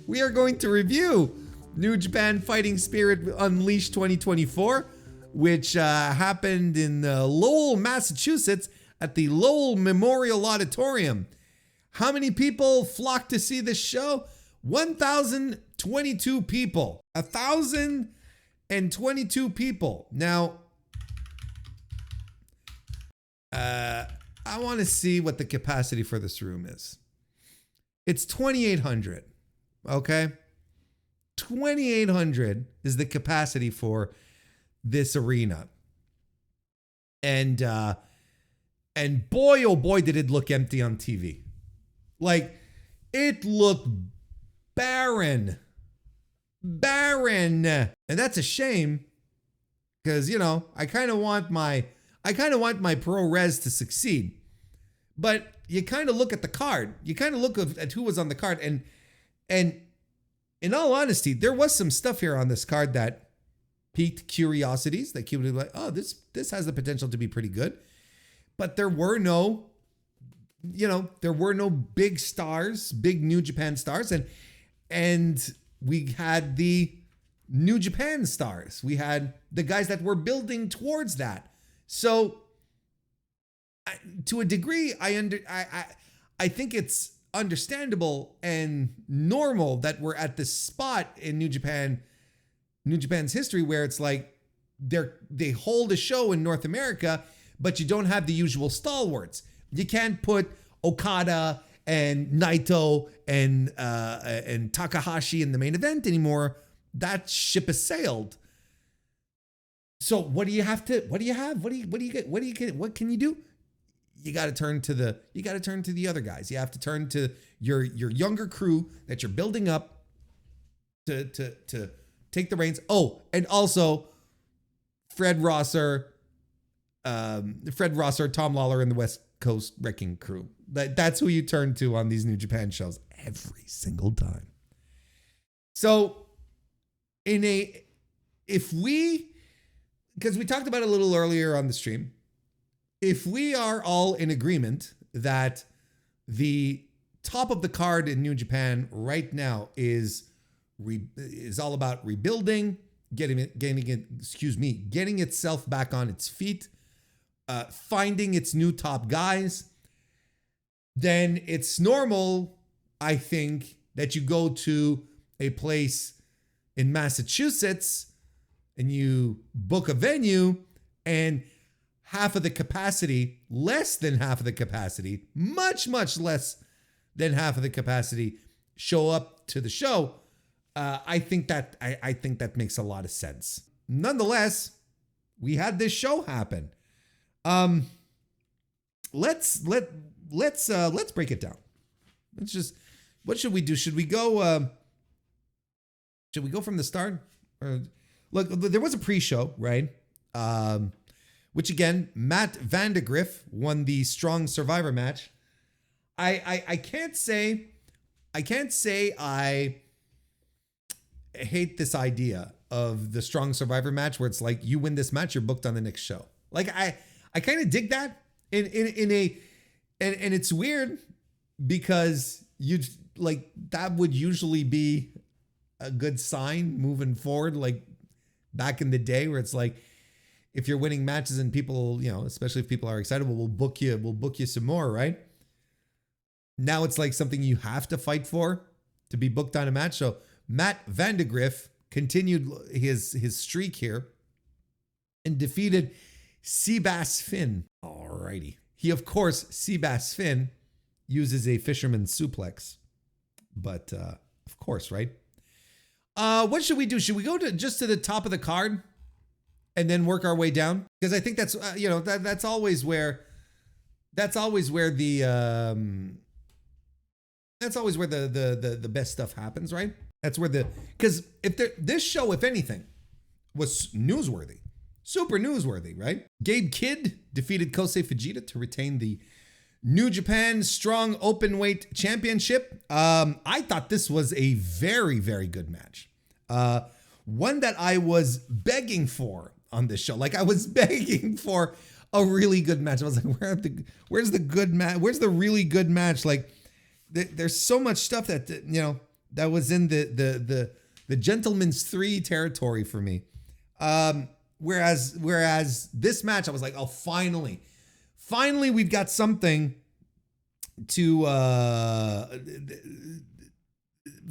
we are going to review New Japan Fighting Spirit Unleashed 2024, which happened in Lowell, Massachusetts at the Lowell Memorial Auditorium. How many people flocked to see this show? 1,022 people. 1,022 people. Now, I want to see what the capacity for this room is. It's 2,800, okay? 2,800 is the capacity for this arena. And boy, oh boy, did it look empty on TV. Like, it looked barren. Barren. And that's a shame because, you know, I kind of want my pro res to succeed. But you kind of look at the card. You kind of look at who was on the card. And in all honesty, there was some stuff here on this card that piqued curiosities. That kept like, oh, this has the potential to be pretty good. But there were no, big stars, big New Japan stars. And we had the New Japan stars. We had the guys that were building towards that. So to a degree, I think it's understandable and normal that we're at this spot in New Japan's history where it's like they hold a show in North America, but you don't have the usual stalwarts. You can't put Okada and Naito and Takahashi in the main event anymore. That ship has sailed. So what do you have? What do you get? What can you do? You got to turn to the other guys. You have to turn to your younger crew that you're building up to take the reins. Oh, and also Fred Rosser, Tom Lawler, and the West Coast Wrecking Crew. That's who you turn to on these New Japan shows every single time. So because we talked about it a little earlier on the stream, if we are all in agreement that the top of the card in New Japan right now is all about rebuilding, getting itself back on its feet, finding its new top guys, then it's normal, I think, that you go to a place in Massachusetts and you book a venue and half of the capacity, less than half of the capacity, much, much less than half of the capacity show up to the show. I think that makes a lot of sense. Nonetheless, we had this show happen. Let's break it down. What should we do? Should we go from the start? Look, there was a pre-show, right? Which again, Matt Vandegrift won the Strong Survivor match. I can't say I hate this idea of the Strong Survivor match where it's like you win this match, you're booked on the next show. Like I kind of dig that and it's weird because that would usually be a good sign moving forward, like back in the day where it's like, if you're winning matches and people, especially if people are excited, we'll book you some more, right? Now it's like something you have to fight for to be booked on a match. So Matt Vandegrift continued his streak here and defeated Seabass Finn. Alrighty. He, of course, Seabass Finn uses a fisherman's suplex. But, of course, right? What should we do? Should we go just to the top of the card and then work our way down? Because I think that's, that's always where the best stuff happens, right? That's where because this show, if anything, was newsworthy, super newsworthy, right? Gabe Kidd defeated Kosei Fujita to retain the New Japan Strong Openweight Championship. I thought this was a very, very good match. One that I was begging for on this show. Like I was begging for a really good match. I was like, where's the good match? Where's the really good match? Like there's so much stuff that, in the gentleman's 3 territory for me. Whereas this match, I was like, oh, finally we've got something to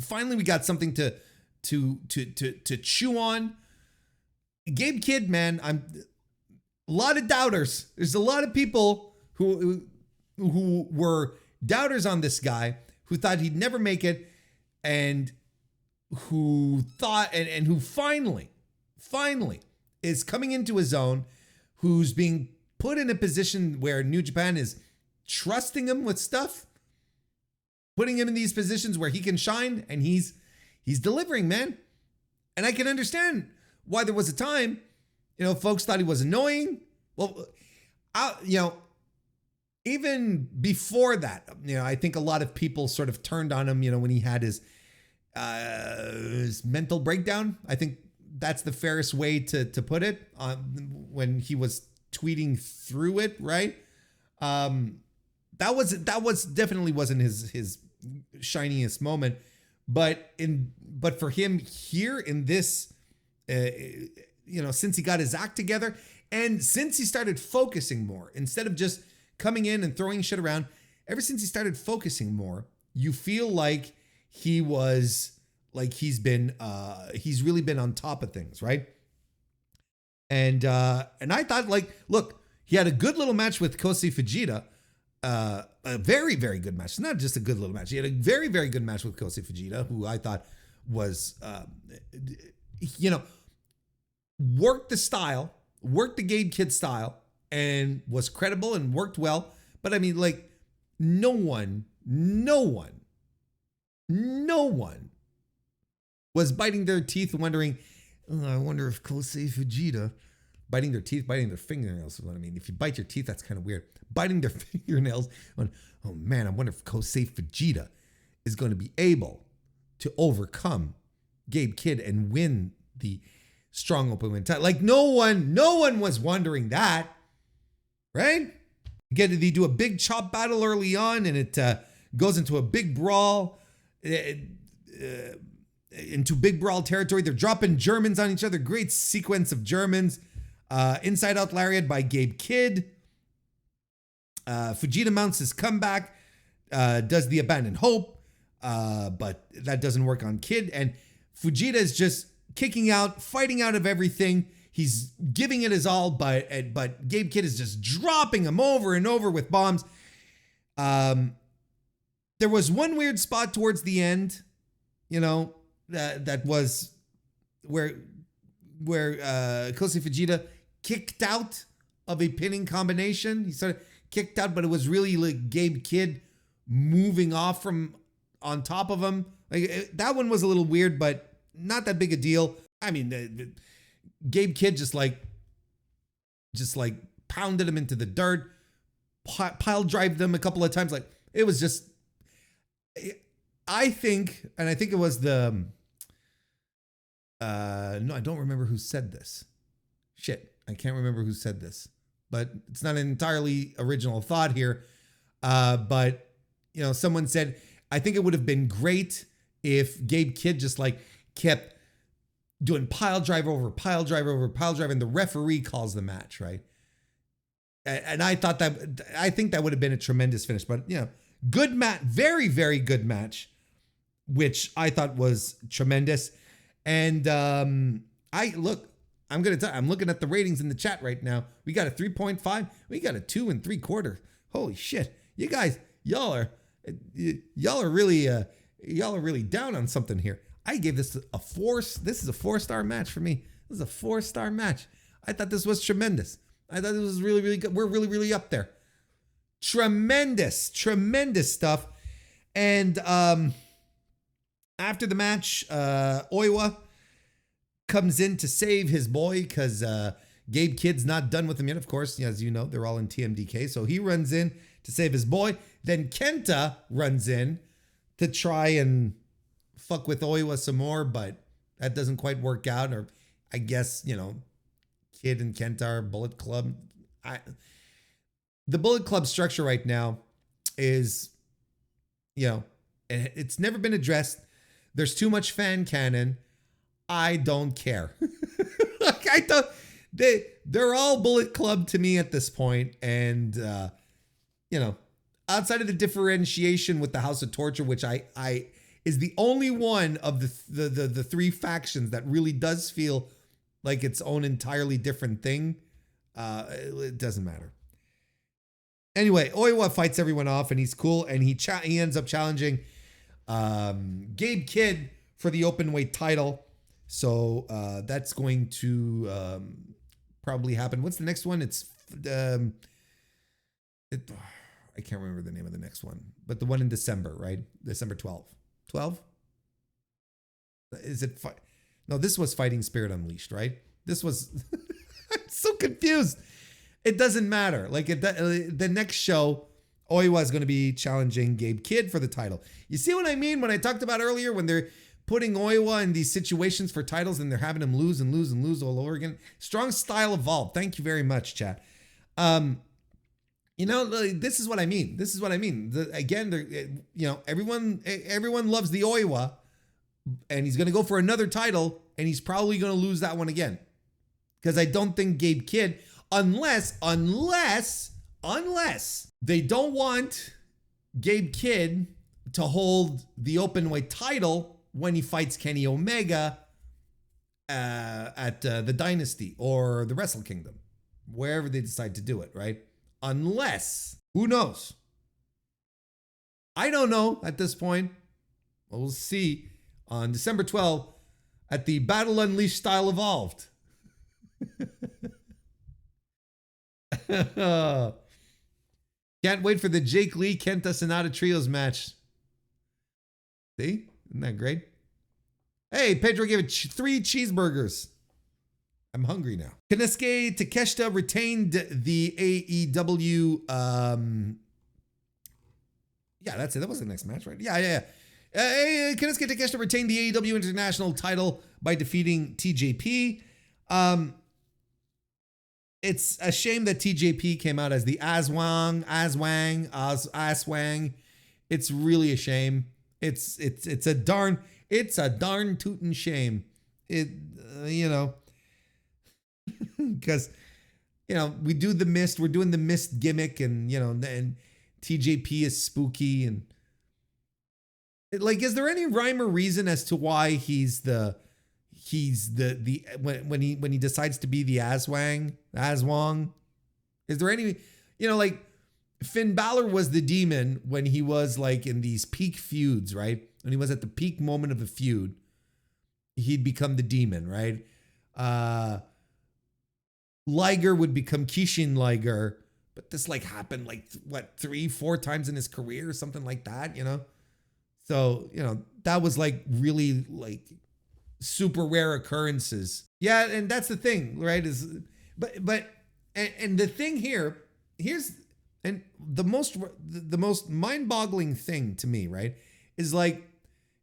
finally we got something to chew on. Gabe Kidd, man, a lot of doubters. There's a lot of people who were doubters on this guy, who thought he'd never make it, and who thought and who finally is coming into his own, who's being put in a position where New Japan is trusting him with stuff, putting him in these positions where he can shine, and he's delivering, man. And I can understand why there was a time, folks thought he was annoying. Well, even before that, I think a lot of people sort of turned on him, when he had his mental breakdown. I think that's the fairest way to put it, when he was tweeting through it, right? That was definitely wasn't his shiniest moment, but for him here in this, since he got his act together and since he started focusing more, instead of just coming in and throwing shit around, ever since he started focusing more, you feel like he's really been on top of things, right? And I thought, look, he had a good little match with Kosei Fujita, a very, very good match. It's not just a good little match. He had a very, very good match with Kosei Fujita, who I thought was, worked the style, worked the Gabe Kidd style, and was credible and worked well. But I mean, no one was biting their teeth wondering, oh, I wonder if Kosei Fujita, biting their fingernails is what I mean. If you bite your teeth, that's kind of weird. Biting their fingernails, oh man, I wonder if Kosei Fujita is going to be able to overcome Gabe Kidd and win the strong open win title. No one was wondering that, right? They do a big chop battle early on, and it goes into a big brawl, into big brawl territory. They're dropping Germans on each other. Great sequence of Germans. Inside out lariat by Gabe Kidd. Fujita mounts his comeback, does the abandoned hope, but that doesn't work on Kidd. And Fujita is just kicking out, fighting out of everything. He's giving it his all, but Gabe Kidd is just dropping him over and over with bombs. There was one weird spot towards the end, that was where Kosei Fujita kicked out of a pinning combination. He sort of kicked out, but it was really like Gabe Kidd moving off from on top of him. That one was a little weird, but not that big a deal. I mean, Gabe Kidd just pounded him into the dirt, pile drived them a couple of times. It was just, I think it was no, I don't remember who said this. Shit, I can't remember who said this, but it's not an entirely original thought here. But someone said, I think it would have been great if Gabe Kidd just kept doing pile driver over pile driver over pile driver, and the referee calls the match, right? And I think that would have been a tremendous finish. But good match, very, very good match, which I thought was tremendous. And I'm looking at the ratings in the chat right now. We got a 3.5. We got a 2 3/4. Holy shit. You guys, y'all are really down on something here. I gave this a 4. This is a 4-star match for me. This is a 4-star match. I thought this was tremendous. I thought this was really, really good. We're really, really up there. Tremendous stuff. And after the match, Oiwa comes in to save his boy because Gabe Kidd's not done with him yet. Of course, as you know, they're all in TMDK. So he runs in to save his boy. Then Kenta runs in to try and fuck with Oiwa some more, but that doesn't quite work out. Or I guess, Kidd and Kenta are Bullet Club. The Bullet Club structure right now is, it's never been addressed. There's too much fan canon. I don't care. Like, I don't. They're all Bullet Club to me at this point, and you know, outside of the differentiation with the House of Torture, which I is the only one of the three factions that really does feel like its own entirely different thing. It doesn't matter. Anyway, Oiwa fights everyone off, and he's cool, and he ends up challenging Gabe Kidd for the openweight title. So that's going to probably happen. What's the next one? It's I can't remember the name of the next one, but the one in December, right? December 12th. 12? Is it? No, this was Fighting Spirit Unleashed, right? This was. I'm so confused. It doesn't matter. Like the next show, Oiwa is going to be challenging Gabe Kidd for the title. You see what I mean when I talked about earlier when they're putting Oiwa in these situations for titles and they're having him lose and lose and lose all over again. Strong style evolved. Thank you very much, chat. You know, this is what I mean. This is what I mean. Again, you know, everyone loves the Oiwa, and he's going to go for another title, and he's probably going to lose that one again. Because I don't think Gabe Kidd, unless they don't want Gabe Kidd to hold the openweight title when he fights Kenny Omega at the Dynasty or the Wrestle Kingdom, wherever they decide to do it, right? Unless, who knows? I don't know at this point. We'll see on December 12th at the Battle Unleashed Style Evolved. Can't wait for the Jake Lee Kenta Sonata Trios match. See? Isn't that great? Hey, Pedro gave it 3 cheeseburgers. I'm hungry now. Konosuke Takeshita retained the AEW. Yeah, that's it. That was the next match, right? Yeah. Konosuke Takeshita retained the AEW International title by defeating TJP. It's a shame that TJP came out as the Aswang. It's really a shame. It's a darn tootin' shame. You know, because, you know, we do the mist. We're doing the mist gimmick, and, you know, and TJP is spooky, and like, is there any rhyme or reason as to why he's the when he decides to be the Aswang? Is there any, you know, like Finn Balor was the demon when he was like in these peak feuds, right? When he was at the peak moment of a feud, he'd become the demon, right? Liger would become Kishin Liger, but this like happened like 3-4 times in his career or something like that, you know? So, you know, that was like really like super rare occurrences. Yeah, and that's the thing, right? But the thing here's the most mind-boggling thing to me, right? Is like,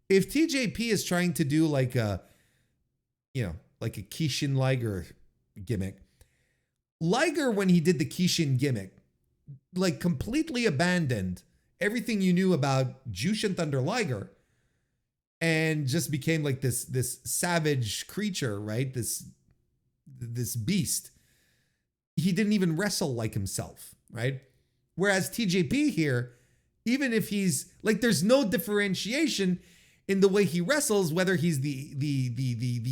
if TJP is trying to do like a, you know, like a Kishin Liger gimmick, Liger, when he did the Kishin gimmick, like completely abandoned everything you knew about Jushin Thunder Liger and just became like this savage creature, right? This beast. He didn't even wrestle like himself, right? Whereas TJP here, even if he's like, there's no differentiation in the way he wrestles, whether he's the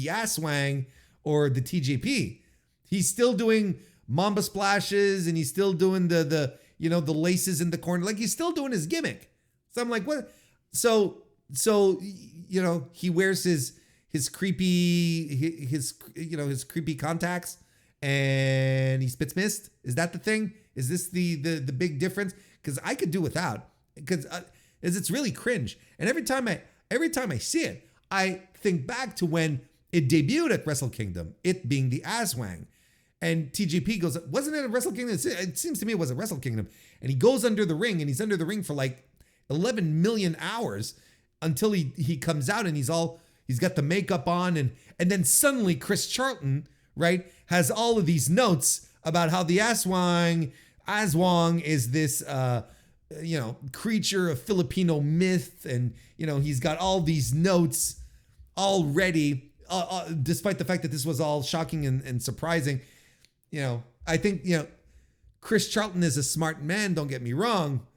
Aswang or the TJP. He's still doing Mamba splashes, and he's still doing the you know, the laces in the corner. Like, he's still doing his gimmick. So I'm like, what? So you know, he wears his creepy creepy contacts, and he spits mist. Is that the thing? Is this the big difference? Because I could do without, because it's really cringe. And every time I see it, I think back to when it debuted at Wrestle Kingdom, it being the Aswang. And TJP goes, wasn't it a Wrestle Kingdom? It seems to me it was a Wrestle Kingdom. And he goes under the ring, and he's under the ring for like 11 million hours until he comes out, and he's got the makeup on, and then suddenly Chris Charlton, right, has all of these notes about how the Aswang is this creature of Filipino myth, and he's got all these notes already, despite the fact that this was all shocking and surprising. I think Chris Charlton is a smart man, don't get me wrong,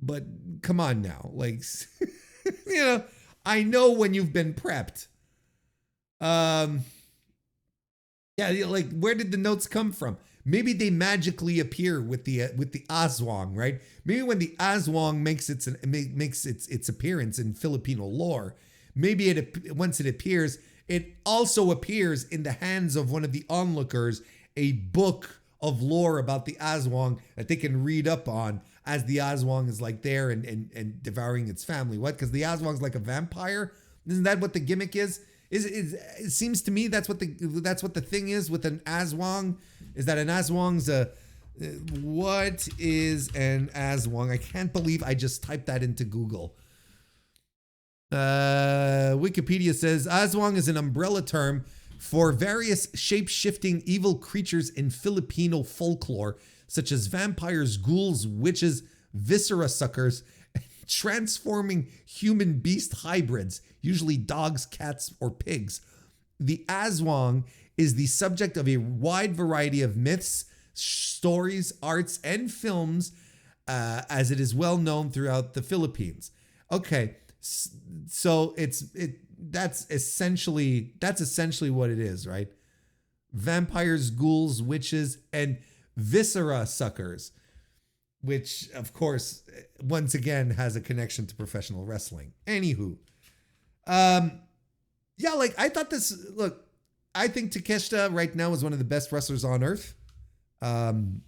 but come on now, like I know when you've been prepped. Yeah, like where did the notes come from? Maybe they magically appear with the Aswang, right? Maybe when the Aswang makes its appearance in Filipino lore, maybe once it appears, it also appears in the hands of one of the onlookers, a book of lore about the Aswang that they can read up on as the Aswang is like there and devouring its family. What? Because the Aswang's like a vampire? Isn't that what the gimmick is? It seems to me that's what the thing is with an Aswang, is that an Aswang's what is an Aswang? I can't believe I just typed that into Google. Wikipedia says Aswang is an umbrella term for various shape-shifting evil creatures in Filipino folklore, such as vampires, ghouls, witches, viscera suckers, and transforming human-beast hybrids, usually dogs, cats, or pigs. The Aswang is the subject of a wide variety of myths, stories, arts, and films, as it is well known throughout the Philippines. Okay, so that's essentially what it is, right? Vampires, ghouls, witches, and viscera suckers, which of course once again has a connection to professional wrestling. Anywho, yeah, like I thought I think Takeshita right now is one of the best wrestlers on earth. And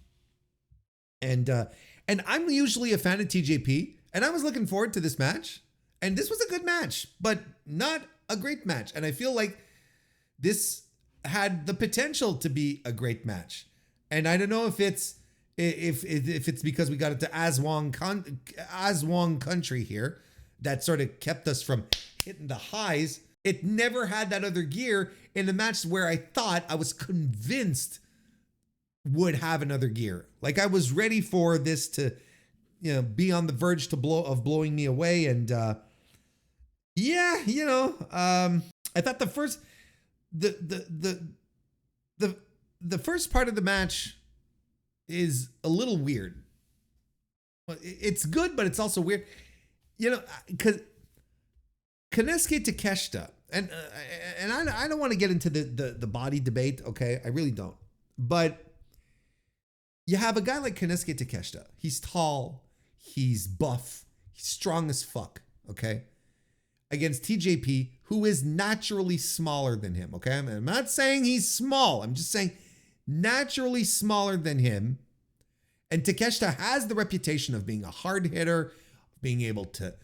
I'm usually a fan of TJP, and I was looking forward to this match. And this was a good match, but not a great match. And I feel like this had the potential to be a great match. And I don't know if it's because we got into Aswang country here that sort of kept us from hitting the highs. It never had that other gear in the match where I thought, I was convinced would have another gear. Like I was ready for this to, be on the verge of blowing me away. And yeah, I thought the first part of the match is a little weird. It's good, but it's also weird. Because Konosuke Takeshita, and I don't want to get into the body debate, okay? I really don't. But you have a guy like Konosuke Takeshita. He's tall, he's buff, he's strong as fuck, okay? Against TJP, who is naturally smaller than him, okay? I'm not saying he's small. I'm just saying naturally smaller than him. And Takeshita has the reputation of being a hard hitter, being able to,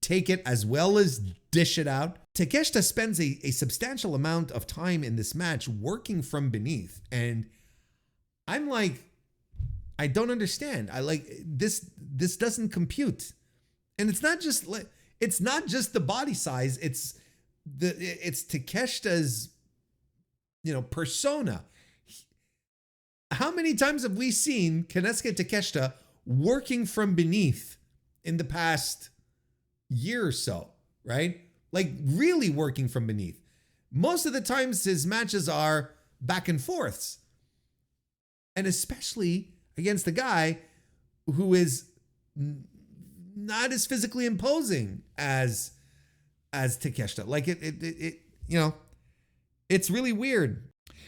take it as well as dish it out. Takeshita spends a substantial amount of time in this match working from beneath. And I'm like, I don't understand. I like this doesn't compute. And it's not just the body size, it's Takeshita's, persona. How many times have we seen Konosuke Takeshita working from beneath in the past year or so, right? Like really working from beneath. Most of the times his matches are back and forths. And especially against a guy who is not as physically imposing as Takeshita. Like it's really weird.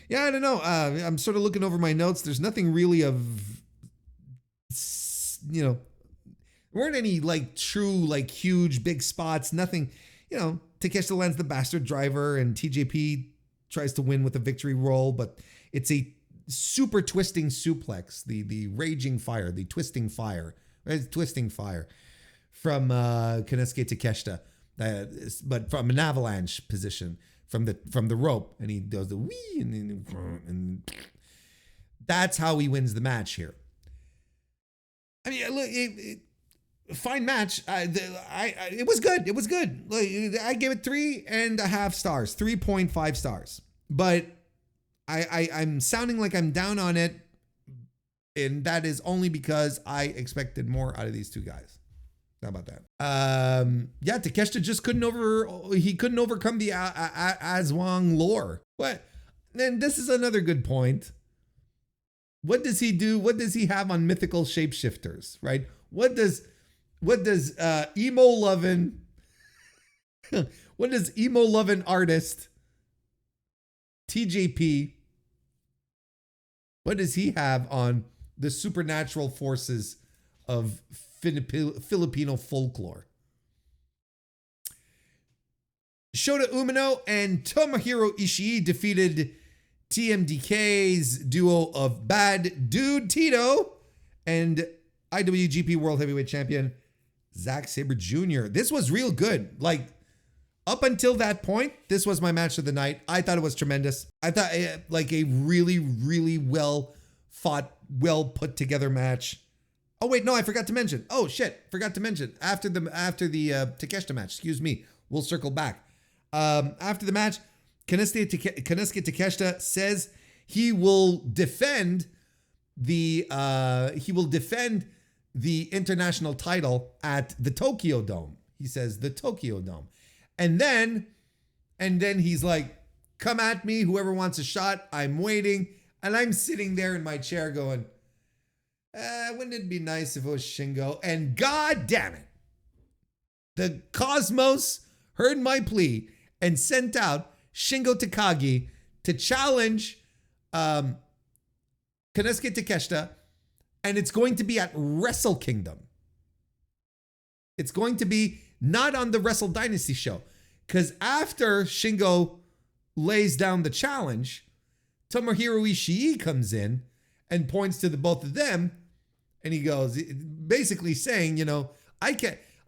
Yeah, I don't know. I'm sort of looking over my notes. There's nothing really of, there weren't any like true, like huge, big spots. Nothing, Takeshita lands the bastard driver and TJP tries to win with a victory roll, but it's a super twisting suplex, the raging fire, the twisting fire, right? Twisting fire from Konosuke Takeshita, but from an avalanche position. From the rope, and he does the wee, and that's how he wins the match here. I mean, look, fine match. It was good. It was good. I gave it 3.5 stars, 3.5 stars. But I'm sounding like I'm down on it And that is only because I expected more out of these two guys. How about that? Yeah, Takeshita just couldn't overcome the Aswang lore. What? Then this is another good point. What does he do? What does he have on mythical shapeshifters, right? What does emo lovin' what does emo lovin' artist TJP, what does he have on the supernatural forces of Filipino folklore? Shota Umino and Tomohiro Ishii defeated TMDK's duo of Bad Dude Tito and IWGP World Heavyweight Champion Zack Sabre Jr. This was real good. Like, up until that point, this was my match of the night. I thought it was tremendous. I thought like a really, really well fought, well put together match. Oh wait, no, I forgot to mention. Oh shit, forgot to mention. After the Takeshita match, excuse me. We'll circle back. After the match, Konosuke Takeshita says he will defend the international title at the Tokyo Dome. He says the Tokyo Dome. And then he's like, come at me, whoever wants a shot. I'm waiting. And I'm sitting there in my chair going, wouldn't it be nice if it was Shingo? And god damn it, the Cosmos heard my plea and sent out Shingo Takagi to challenge Konosuke Takeshita, and it's going to be at Wrestle Kingdom. It's going to be not on the Wrestle Dynasty show, because after Shingo lays down the challenge, Tomohiro Ishii comes in and points to the both of them, and he goes, basically saying, you know, I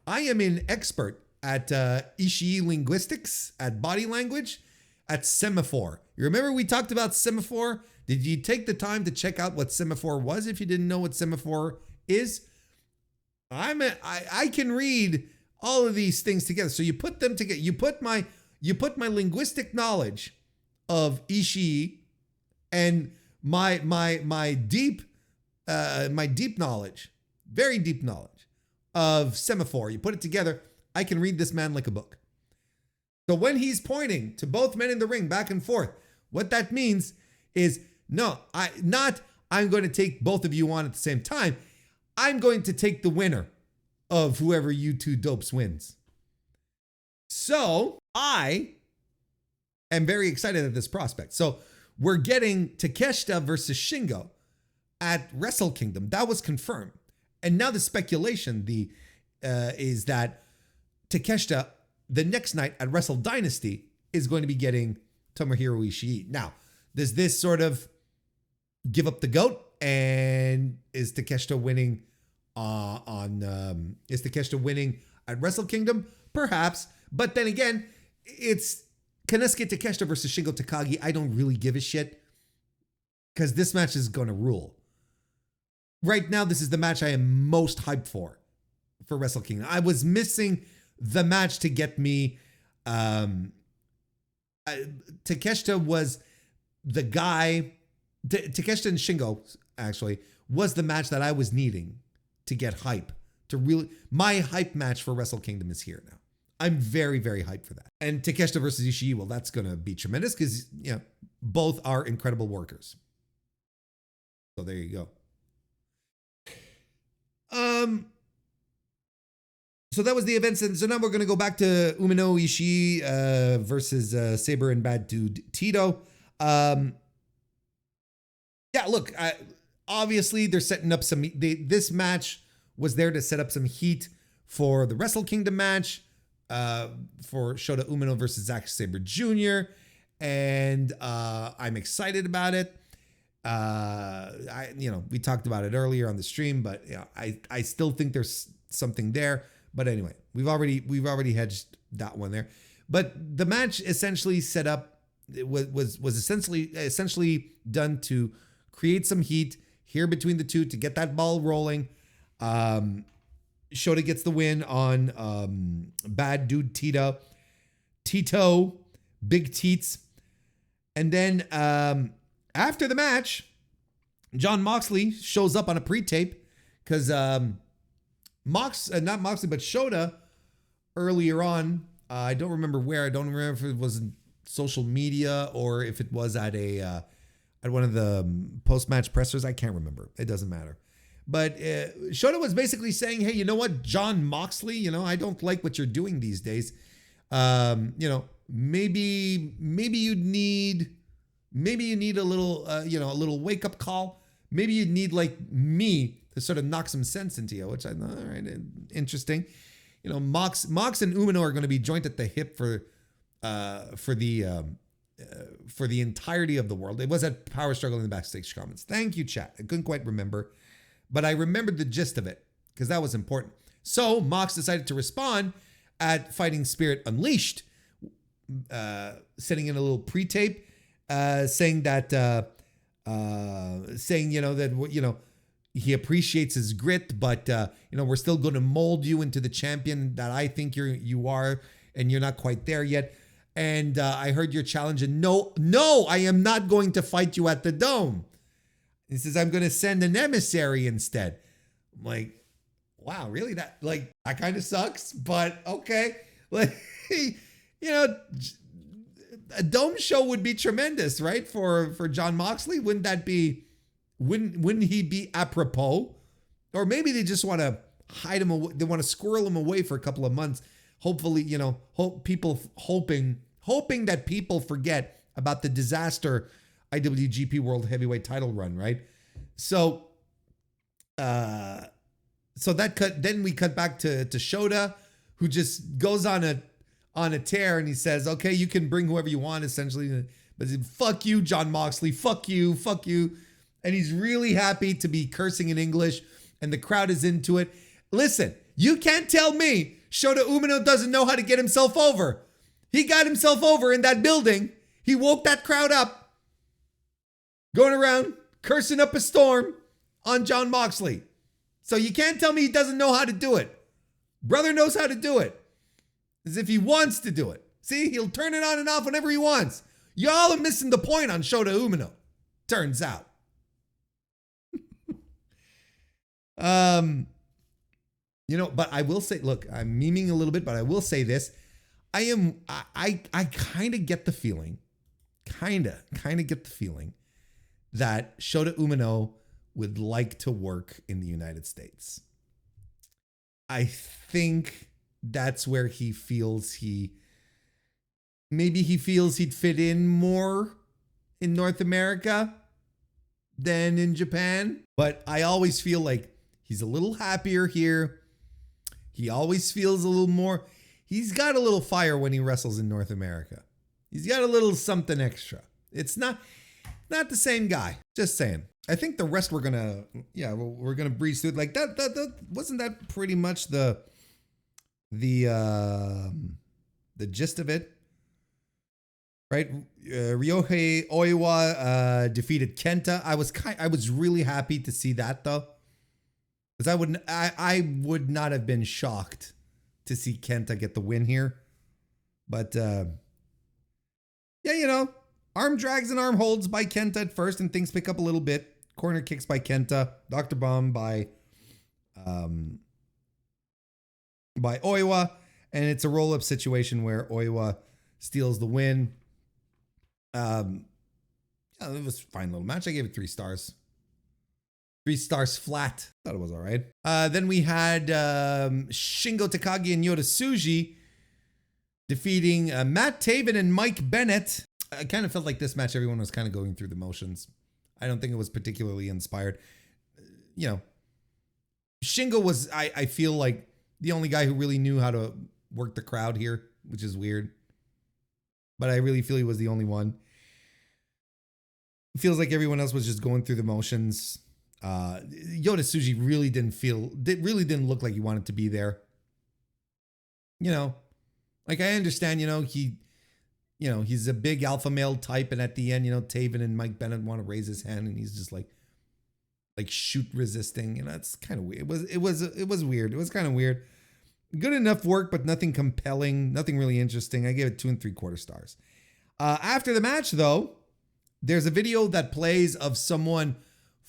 am an expert at Ishii linguistics, at body language, at semaphore. You remember we talked about semaphore? Did you take the time to check out what semaphore was if you didn't know what semaphore is? I can read all of these things together. So you put them together. You put my linguistic knowledge of Ishii and my deep knowledge, very deep knowledge of semaphore. You put it together, I can read this man like a book. So when he's pointing to both men in the ring back and forth, what that means is I'm going to take both of you on at the same time. I'm going to take the winner of whoever you two dopes wins. So I am very excited at this prospect. So we're getting Takeshita versus Shingo at Wrestle Kingdom. That was confirmed. And now the speculation is that Takeshita, the next night at Wrestle Dynasty, is going to be getting Tomohiro Ishii. Now, does this sort of give up the goat? And is Takeshita winning at Wrestle Kingdom? Perhaps. But then again, it's Konosuke Takeshita versus Shingo Takagi. I don't really give a shit, because this match is going to rule. Right now, this is the match I am most hyped for Wrestle Kingdom. I was missing the match to get me. Takeshita was the guy. Takeshita and Shingo actually was the match that I was needing to get hype. My hype match for Wrestle Kingdom is here now. I'm very, very hyped for that. And Takeshita versus Ishii, well, that's going to be tremendous because, you know, both are incredible workers. So there you go. So that was the events. And so now we're going to go back to Umino Ishii versus Sabre and Bad Dude Tito. Yeah, look, obviously they're setting up some, this match was there to set up some heat for the Wrestle Kingdom match, for Shota Umino versus Zack Sabre Jr. And I'm excited about it. We talked about it earlier on the stream, but you know, I still think there's something there. But anyway, we've already hedged that one there. But the match essentially set up, it was essentially done to create some heat here between the two to get that ball rolling. Shota gets the win on Bad Dude Tito, Big Teats. And then after the match, John Moxley shows up on a pre-tape because not Moxley, but Shota earlier on. I don't remember where. I don't remember if it was in social media or if it was at one of the post-match pressers. I can't remember. It doesn't matter. But Shota was basically saying, hey, you know what, John Moxley, I don't like what you're doing these days. Maybe you need a little, a little wake-up call. Maybe you need like me to sort of knock some sense into you, which I thought, all right, interesting. Mox and Umino are going to be joint at the hip for the entirety of the world. It was at Power Struggle in the backstage comments. Thank you, chat. I couldn't quite remember, but I remembered the gist of it because that was important. So Mox decided to respond at Fighting Spirit Unleashed, sending in a little pre-tape, saying that he appreciates his grit, but we're still going to mold you into the champion that I think you are, and you're not quite there yet. And I heard your challenge, and no, I am not going to fight you at the Dome. He says, I'm going to send an emissary instead. I'm like, wow, really? That kind of sucks, but okay. A Dome show would be tremendous, right? For John Moxley. Wouldn't he be apropos? Or maybe they just want to hide him away. They want to squirrel him away for a couple of months. Hopefully, hoping that people forget about the disaster IWGP World Heavyweight title run, right? So then we cut back to Shota, who just goes on a tear, and he says, okay, you can bring whoever you want, essentially, but fuck you, John Moxley, fuck you. And he's really happy to be cursing in English, and the crowd is into it. Listen, you can't tell me Shota Umino doesn't know how to get himself over. He got himself over in that building. He woke that crowd up, going around cursing up a storm on John Moxley. So you can't tell me he doesn't know how to do it. Brother knows how to do it. As if he wants to do it. See, he'll turn it on and off whenever he wants. Y'all are missing the point on Shota Umino, turns out. But I will say, look, I'm memeing a little bit, but I will say this. I kind of get the feeling, that Shota Umino would like to work in the United States. I think that's where he feels he'd fit in more in North America than in Japan. But I always feel like he's a little happier here. He always feels a little more. He's got a little fire when he wrestles in North America. He's got a little something extra. It's not the same guy. Just saying. I think the rest we're gonna breeze through. Like that wasn't that pretty much the gist of it, right? Ryohei Oiwa defeated Kenta. I was really happy to see that though. Because I would not have been shocked to see Kenta get the win here. But arm drags and arm holds by Kenta at first, and things pick up a little bit. Corner kicks by Kenta. Dr. Bomb by Oiwa. And it's a roll-up situation where Oiwa steals the win. It was a fine little match. I gave it 3 stars. 3 stars flat. Thought it was all right. Then we had Shingo Takagi and Yota Tsuji defeating Matt Taven and Mike Bennett. I kind of felt like this match, everyone was kind of going through the motions. I don't think it was particularly inspired. Shingo was, I feel like, the only guy who really knew how to work the crowd here, which is weird. But I really feel he was the only one. It feels like everyone else was just going through the motions. Yota Tsuji really didn't look like he wanted to be there. Like I understand, he's a big alpha male type, and at the end, Taven and Mike Bennett want to raise his hand, and he's just like shoot resisting. It's kind of weird. It was weird. It was kind of weird. Good enough work, but nothing compelling, nothing really interesting. I gave it 2 3/4 stars. After the match, though, there's a video that plays of someone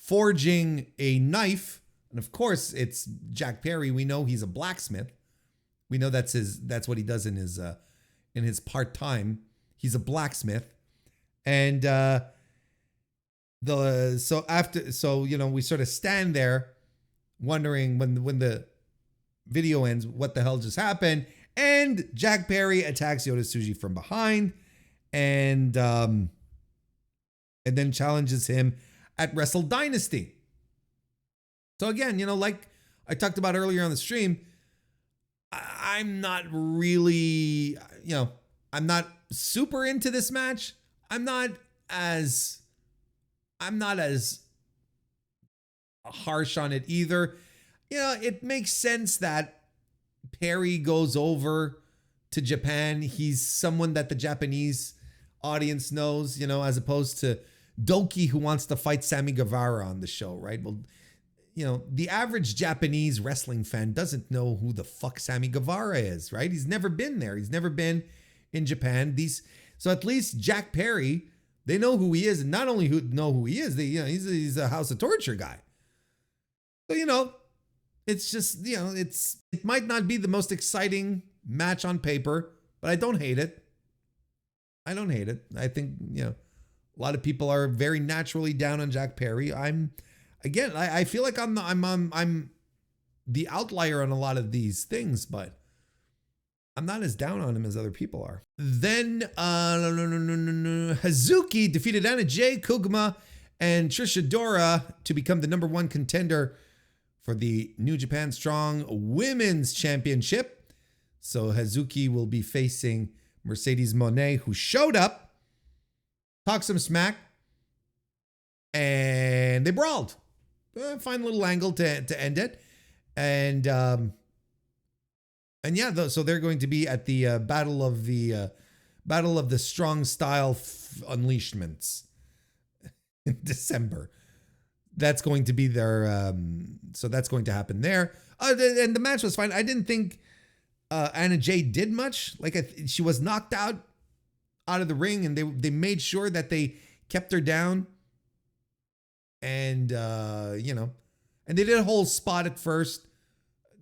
forging a knife. And of course, it's Jack Perry. We know he's a blacksmith. We know that's what he does in his part-time. He's a blacksmith. And we sort of stand there wondering when the video ends, what the hell just happened? And Jack Perry attacks Yota Tsuji from behind and then challenges him at Wrestle Dynasty. So again, like I talked about earlier on the stream, I'm not really, I'm not super into this match. I'm not as harsh on it either. It makes sense that Perry goes over to Japan. He's someone that the Japanese audience knows, as opposed to Doki, who wants to fight Sammy Guevara on the show, right? Well, the average Japanese wrestling fan doesn't know who the fuck Sammy Guevara is, right? He's never been there. He's never been in Japan. So at least Jack Perry, they know who he is, and not only know who he is, he's a House of Torture guy. So it's just it might not be the most exciting match on paper, but I don't hate it. I think a lot of people are very naturally down on Jack Perry. I feel like I'm the outlier on a lot of these things, but I'm not as down on him as other people are. Then Hazuki defeated Anna Jay, Koguma, and Trish Adora to become the #1 contender for the New Japan Strong Women's Championship. So Hazuki will be facing Mercedes Moné, who showed up, talked some smack, and they brawled. Fine little angle to end it. And yeah, so they're going to be at the Battle of the Strong Style Unleashments in December. That's going to be their, so that's going to happen there. And the match was fine. I didn't think Anna Jay did much. She was knocked out of the ring, and they made sure that they kept her down. And, and they did a whole spot at first,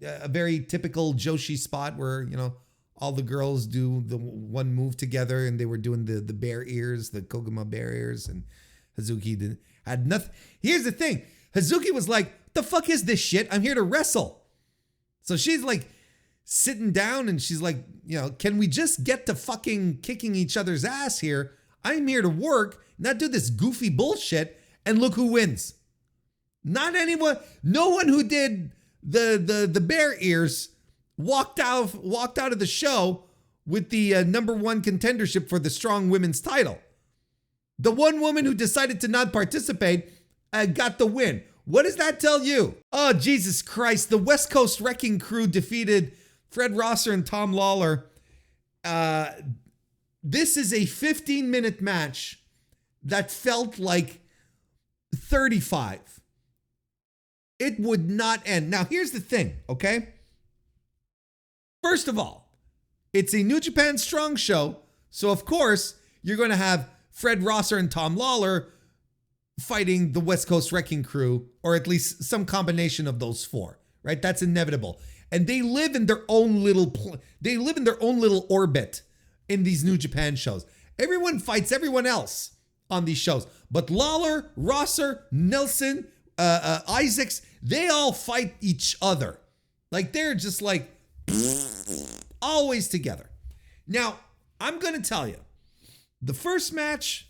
a very typical Joshi spot where, all the girls do the one move together, and they were doing the bear ears, the Koguma bear ears, and Hazuki had nothing. Here's the thing. Hazuki was like, the fuck is this shit? I'm here to wrestle. So she's like sitting down, and she's like, can we just get to fucking kicking each other's ass here? I'm here to work, not do this goofy bullshit. And look who wins. Not anyone. No one who did the bear ears walked out of the show with the #1 contendership for the Strong Women's title. The one woman who decided to not participate got the win. What does that tell you? Oh, Jesus Christ. The West Coast Wrecking Crew defeated Fred Rosser and Tom Lawler. This is a 15-minute match that felt like 35. It would not end. Now, here's the thing, okay? First of all, it's a New Japan Strong show, so of course, you're going to have Fred Rosser and Tom Lawler fighting the West Coast Wrecking Crew, or at least some combination of those four, right? That's inevitable. And they live in their own little orbit in these New Japan shows. Everyone fights everyone else on these shows. But Lawler, Rosser, Nelson, Isaacs, they all fight each other. They're just always together. Now, I'm going to tell you, the first match,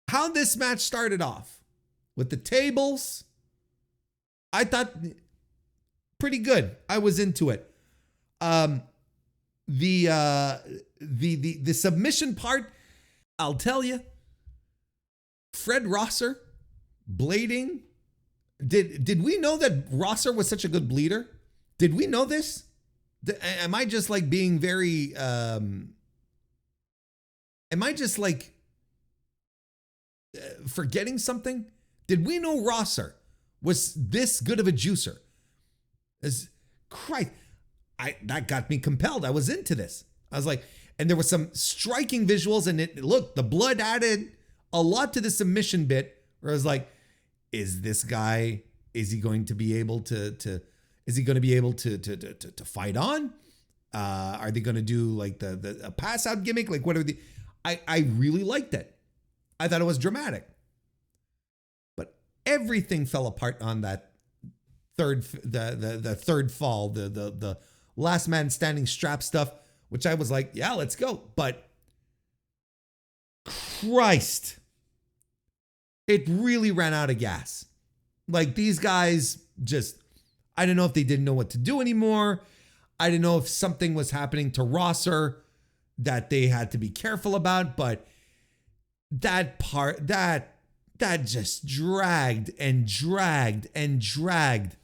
how this match started off with the tables, I thought pretty good. I was into it. The submission part, I'll tell you, Fred Rosser blading. Did we know that Rosser was such a good bleeder? Did we know this? Am I just being very, forgetting something? Did we know Rosser was this good of a juicer? Christ, that got me compelled. I was into this. I was like, and there were some striking visuals, and the blood added a lot to the submission bit Where I was like, is this guy, is he going to be able to is he going to be able to fight on? Are they going to do like a pass out gimmick? Like what are the, I really liked it. I thought it was dramatic. But everything fell apart on that the third fall, the last man standing strap stuff, which I was like, yeah, let's go. But Christ, it really ran out of gas. Like these guys just, I don't know if they didn't know what to do anymore. I didn't know if something was happening to Rosser that they had to be careful about, but that part, that just dragged and dragged and dragged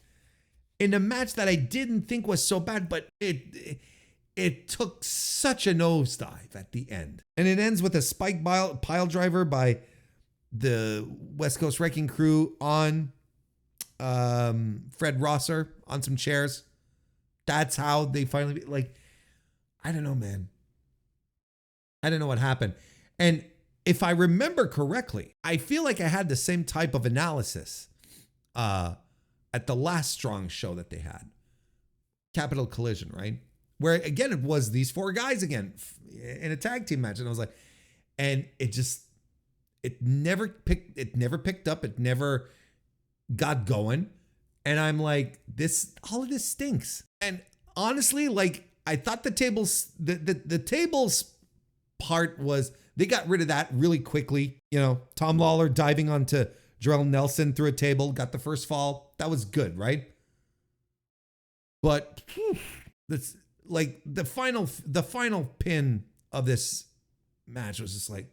in a match that I didn't think was so bad, but it took such a nosedive at the end. And it ends with a spike pile driver by the West Coast Wrecking Crew on Fred Rosser on some chairs. That's how they finally, like, I don't know, man. I don't know what happened. And if I remember correctly, I feel like I had the same type of analysis at the last Strong show that they had. Capital Collision, right? Where again, it was these four guys again in a tag team match. And I was like, and it never picked up. It never got going. And I'm like, all of this stinks. And honestly, like I thought the tables part was, they got rid of that really quickly. You know, Tom Lawler diving onto Jarrell Nelson through a table, got the first fall. That was good, right? But that's like the final pin of this match was just like,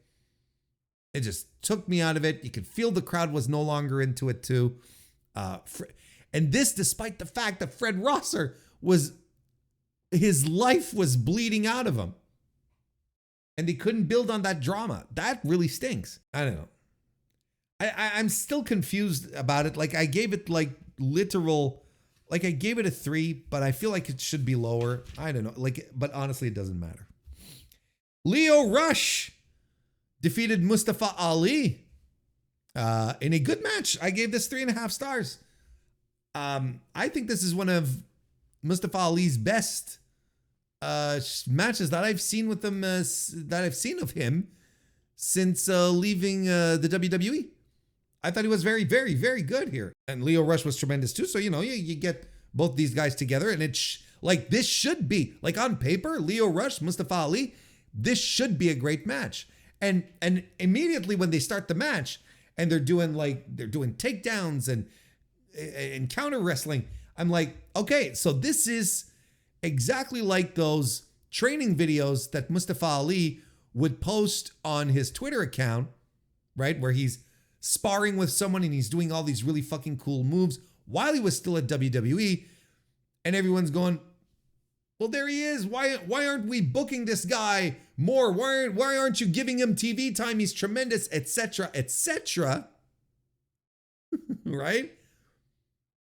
it just took me out of it. You could feel the crowd was no longer into it too. And this, despite the fact that Fred Rosser his life was bleeding out of him. And they couldn't build on that drama. That really stinks. I don't know. I'm still confused about it. Like I gave it like I gave it a 3, but I feel like it should be lower. I don't know. Like, but honestly, it doesn't matter. Lio Rush defeated Mustafa Ali in a good match. I gave this 3.5 stars. I think this is one of Mustafa Ali's best matches that I've seen with them, that I've seen of him since leaving the WWE. I thought he was very, very, very good here. And Lio Rush was tremendous too. So, you know, you get both these guys together and like this should be, like on paper, Lio Rush, Mustafa Ali, this should be a great match. And immediately when they start the match and they're doing takedowns and counter wrestling, I'm like, okay, so this is exactly like those training videos that Mustafa Ali would post on his Twitter account, right? Where he's sparring with someone and he's doing all these really fucking cool moves while he was still at WWE. And everyone's going, well, there he is. Why aren't we booking this guy more? Why aren't you giving him TV time? He's tremendous, etc., etc. Right?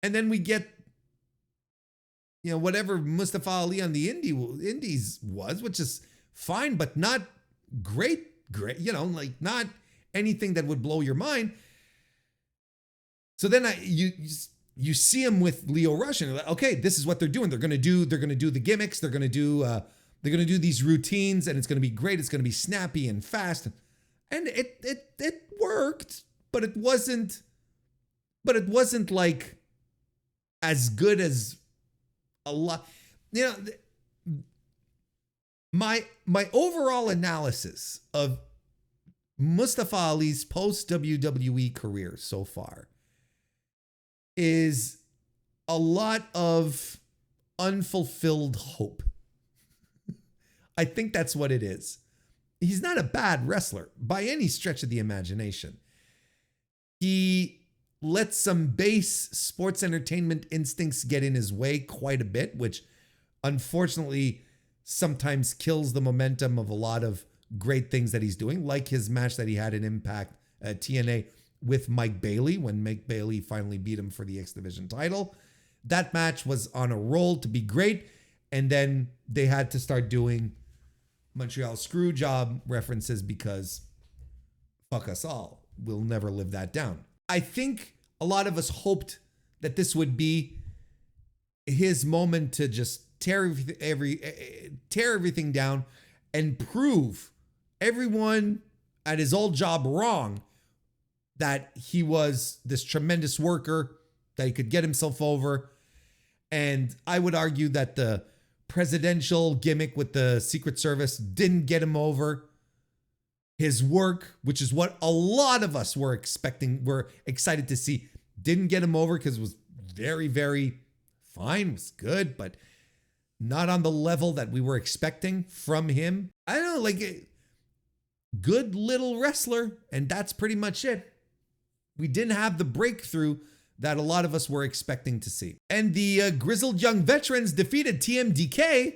And then we get, you know, whatever Mustafa Ali on the indies was, which is fine, but not great, you know, like not anything that would blow your mind. So then you see him with Lio Rush and you're like, okay, this is what they're doing. They're going to do the gimmicks. They're going to do these routines and it's going to be great. It's going to be snappy and fast. And it worked, but it wasn't like as good as a lot. You know, my overall analysis of Mustafa Ali's post WWE career so far is a lot of unfulfilled hope. I think that's what it is. He's not a bad wrestler by any stretch of the imagination. He let some base sports entertainment instincts get in his way quite a bit, which unfortunately sometimes kills the momentum of a lot of great things that he's doing, like his match that he had in Impact TNA with Mike Bailey, when Mike Bailey finally beat him for the X Division title. That match was on a roll to be great, and then they had to start doing Montreal Screwjob references because fuck us all, we'll never live that down. I think a lot of us hoped that this would be his moment to just tear everything down and prove everyone at his old job wrong, that he was this tremendous worker, that he could get himself over. And I would argue that the presidential gimmick with the Secret Service didn't get him over. His work, which is what a lot of us were excited to see, didn't get him over because it was very, very fine, was good, but not on the level that we were expecting from him. I don't know, like, good little wrestler, and that's pretty much it. We didn't have the breakthrough that a lot of us were expecting to see. And the grizzled young veterans defeated TMDK,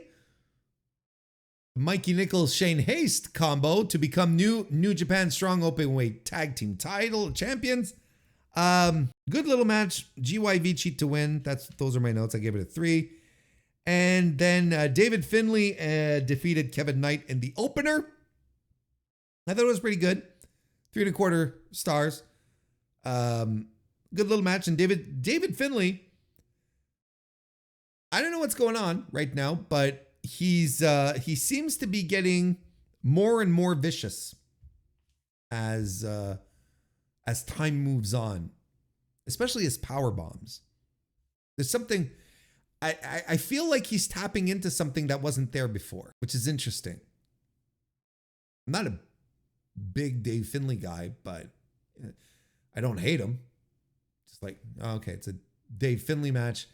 Mikey Nichols, Shane Haste combo, to become New Japan Strong Openweight Tag Team Title champions. Good little match. GYV cheat to win. Those are my notes. I gave it a 3. And then David Finlay defeated Kevin Knight in the opener. I thought it was pretty good. 3.25 stars. Good little match. And David Finlay, I don't know what's going on right now, but he seems to be getting more and more vicious as time moves on, especially his power bombs. There's something, I feel like he's tapping into something that wasn't there before, which is interesting. I'm not a big Dave Finlay guy, but I don't hate him. Just like, okay, it's a Dave Finlay match.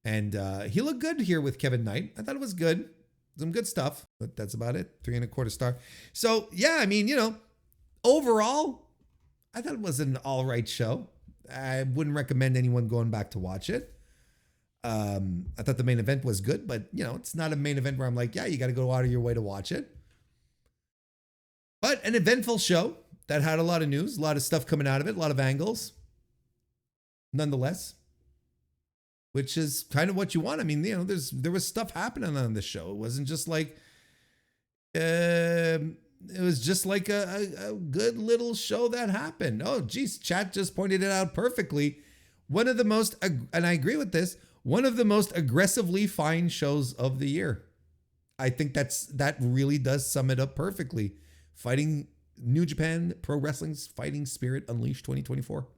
And he looked good here with Kevin Knight. I thought it was good. Some good stuff, but that's about it. 3.25 star. So yeah, I mean, overall, I thought it was an all right show. I wouldn't recommend anyone going back to watch it. I thought the main event was good, but it's not a main event where I'm like, yeah, you got to go out of your way to watch it. But an eventful show that had a lot of news, a lot of stuff coming out of it, a lot of angles. Nonetheless, which is kind of what you want. I mean, there was stuff happening on this show. It wasn't just like, it was just like a good little show that happened. Oh, geez, chat just pointed it out perfectly. One of the most, and I agree with this, one of the most aggressively fine shows of the year. I think that really does sum it up perfectly. New Japan Pro Wrestling's Fighting Spirit Unleashed 2024.